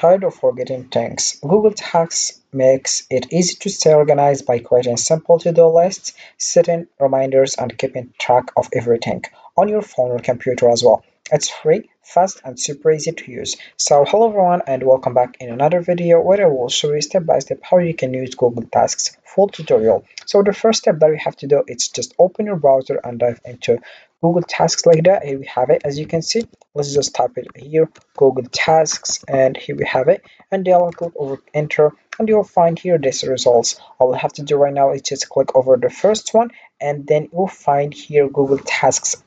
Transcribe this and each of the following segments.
tired of forgetting things? Google Tasks makes it easy to stay organized by creating simple to-do lists, setting reminders, and keeping track of everything on your phone or computer as well. It's free, fast, and super easy to use. So hello everyone and welcome back in another video where I will show you step by step how you can use Google Tasks full tutorial. So the first step that we have to do is just open your browser and dive into Google Tasks like that. Here we have it, as you can see. Let's just type it here, Google Tasks, and here we have it. And then I'll click over enter, and you'll find here this results. All we have to do right now is just click over the first one, and then you'll find here Google Tasks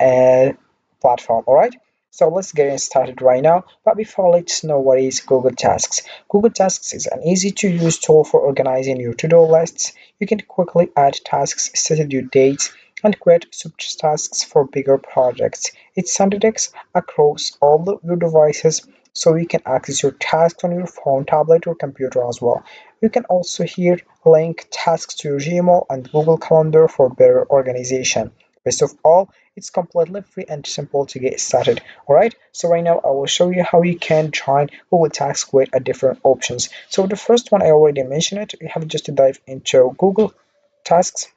platform. All right. So let's get started right now. But before, let's know what is Google Tasks. Google Tasks is an easy to use tool for organizing your to-do lists. You can quickly add tasks, set due dates, and create subtasks for bigger projects. It standardizes across all your devices, so you can access your tasks on your phone, tablet, or computer as well. You can also here link tasks to your Gmail and Google Calendar for better organization. Best of all, it's completely free and simple to get started. Alright, so right now I will show you how you can join Google Tasks with a different options. So the first one I already mentioned it. You have just to dive into Google Tasks,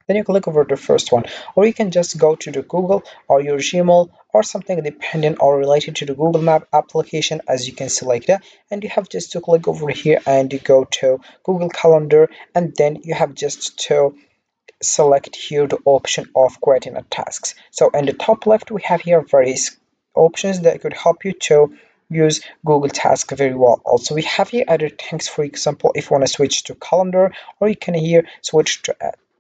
then you click over the first one, or you can just go to the Google or your Gmail or something dependent or related to the Google Map application, as you can select that, and you have just to click over here and you go to Google Calendar, and then you have just to select here the option of creating a tasks. So in the top left we have here various options that could help you to use Google Task very well. Also we have here other things, for example if you want to switch to calendar, or you can here switch to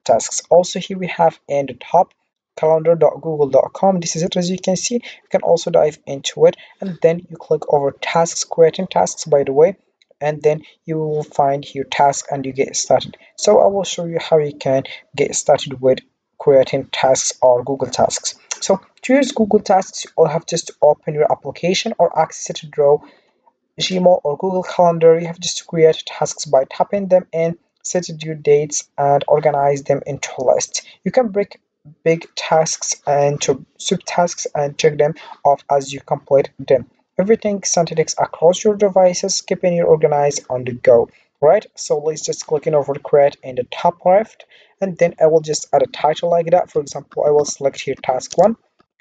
tasks. Also here we have in the top calendar.google.com. This is it, as you can see. You can also dive into it, and then you click over tasks, creating tasks by the way, and then you will find your task and you get started. So I will show you how you can get started with creating tasks or Google Tasks. So to use Google Tasks, you'll have just to open your application or access it through Gmail or Google Calendar. You have just to create tasks by tapping them in, set due dates, and organize them into lists. You can break big tasks into subtasks and check them off as you complete them. Everything synthetics across your devices, keeping you organized on the go. Right, so let's just click in over create in the top left, and then I will just add a title like that. For example, I will select here task 1,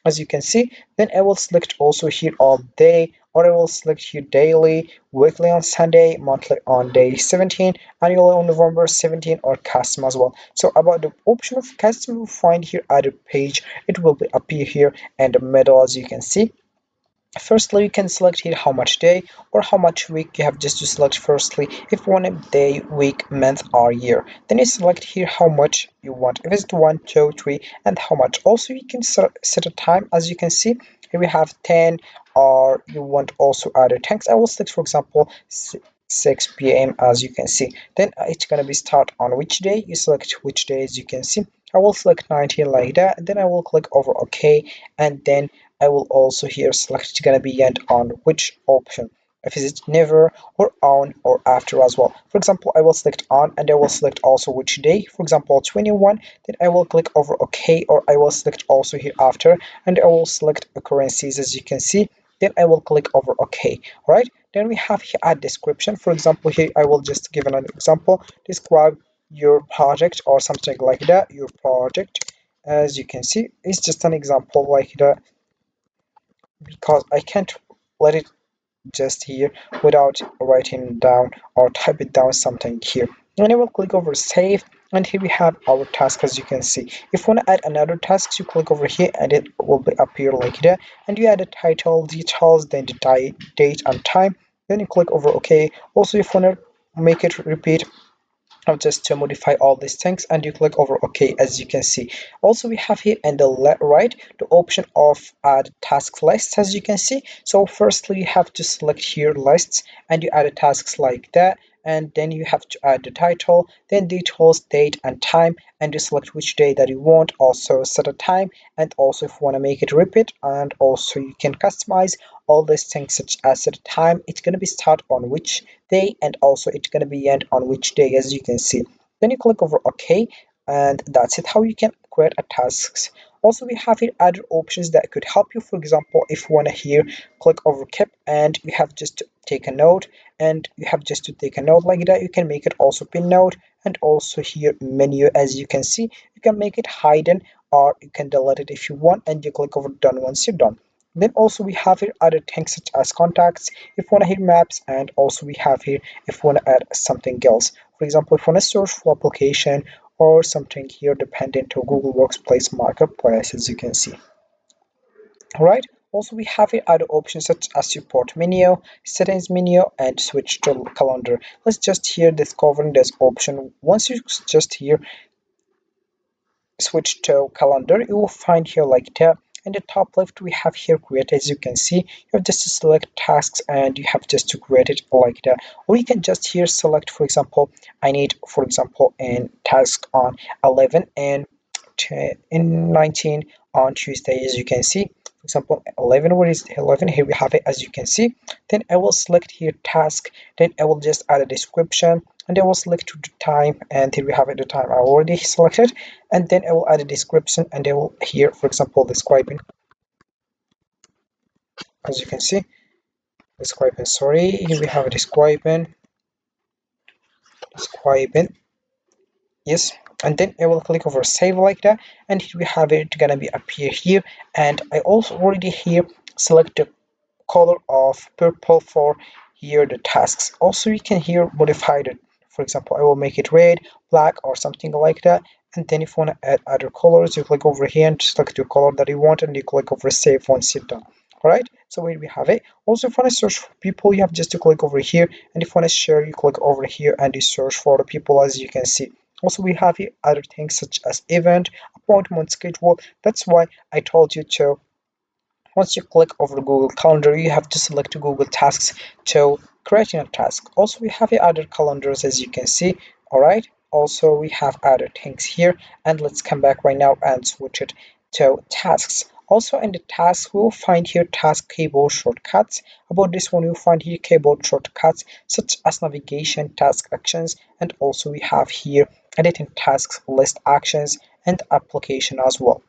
as you can see. Then I will select also here all day, or I will select here daily, weekly on Sunday, monthly on day 17, annually on November 17, or custom as well. So about the option of custom, you'll find here at the page. It will be appear here in the middle, as you can see. Firstly, you can select here how much day or how much week. You have just to select firstly if you want a day, week, month, or year. Then you select here how much you want, if it's 1, 2, 3, and how much. Also you can set a time, as you can see. Here we have 10, or you want also other things. I will select, for example, 6 p.m. as you can see. Then it's gonna be start on which day. You select which day, as you can see. I will select 19 like that, and then I will click over OK, and then I will also here select it's gonna be end on which option, if it's never or on or after as well. For example, I will select on, and I will select also which day, for example 21. Then I will click over OK, or I will select also here after, and I will select occurrences, as you can see. Then I will click over OK. All right, then we have here a description. For example, here I will just give an example. Describe your project or something like that. Your project, as you can see, is just an example like that, because I can't let it just here without writing down or type it down something here. And I will click over save, and here we have our task, as you can see. If you want to add another task, you click over here and it will be appear like that, and you add a title, details, then the date and time. Then you click over OK. Also if you want to make it repeat, now just to modify all these things, and you click over OK, as you can see. Also we have here in the right the option of add task lists, as you can see. So firstly you have to select here lists, and you add a tasks like that, and then you have to add the title, then details, date and time, and you select which day that you want. Also set a time, and also if you want to make it repeat, and also you can customize all these things, such as set a time, it's going to be start on which day, and also it's going to be end on which day, as you can see. Then you click over OK, and that's it how you can create a tasks Also, we have here other options that could help you. For example, if you want to here click over keep and you have just to take a note, and you have just to take a note like that, you can make it also pin note. And also here menu, as you can see, you can make it hidden or you can delete it if you want, and you click over done once you're done. Then also we have here other things such as contacts if you want to hit maps, and also we have here if you want to add something else. For example, if you want to search for application or something here dependent to Google Workspace Marketplace, as you can see. Alright, also we have here other options such as support menu, settings menu, and switch to calendar. Let's just here discover this option. Once you just here switch to calendar, you will find here like that. In the top left we have here create. As you can see, you have just to select tasks and you have just to create it like that. Or you can just here select, for example, I need, for example, in task on 11 and in 19 on Tuesday. As you can see, for example, 11, where is 11? Here we have it, as you can see. Then I will select here task, then I will just add a description, and I will select the time, and here we have it, the time I already selected. And then I will add a description, and I will here, for example, describing, as you can see, describing, sorry, here we have a describing, yes. And then I will click over save like that, and here we have it gonna be appear here. And I also already here select the color of purple for here the tasks. Also you can here modify it. For example, I will make it red, black, or something like that. And then if you want to add other colors, you click over here and select your color that you want, and you click over save once you're done. Alright, so here we have it. Also, if you want to search for people, you have just to click over here, and if you want to share, you click over here and you search for the people, as you can see. Also, we have here other things such as event, appointment, schedule. That's why I told you to, once you click over Google Calendar, you have to select Google Tasks to creating a task. Also, we have other calendars, as you can see. All right. Also, we have other things here, and let's come back right now and switch it to tasks. Also, in the tasks, we'll find here task keyboard shortcuts. About this one, you'll find here keyboard shortcuts such as navigation, task actions, and also we have here editing tasks, list actions, and application as well.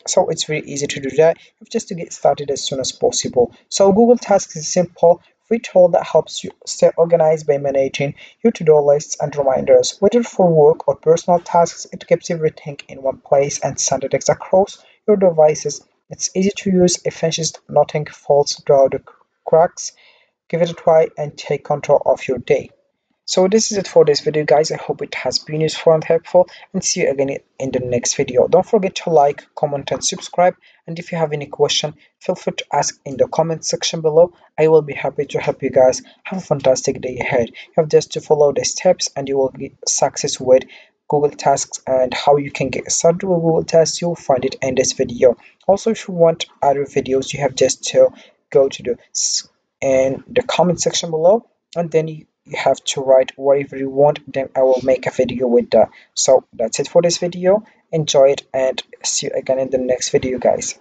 So it's very easy to do that. You have just to get started as soon as possible. So Google Tasks is a simple free tool that helps you stay organized by managing your to-do lists and reminders. Whether for work or personal tasks, it keeps everything in one place and standardizes across your devices. It's easy to use, efficient, nothing falls through the cracks. Give it a try and take control of your day. So this is it for this video, guys. I hope it has been useful and helpful, and see you again in the next video. Don't forget to like, comment, and subscribe. And if you have any question, feel free to ask in the comment section below. I will be happy to help you guys. Have a fantastic day ahead. You have just to follow the steps and you will get success with Google Tasks. And how you can get started with Google Tasks, you'll find it in this video. Also, if you want other videos, you have just to go to the in the comment section below, and then you have to write whatever you want, then I will make a video with that. So that's it for this video. Enjoy it and see you again in the next video, guys.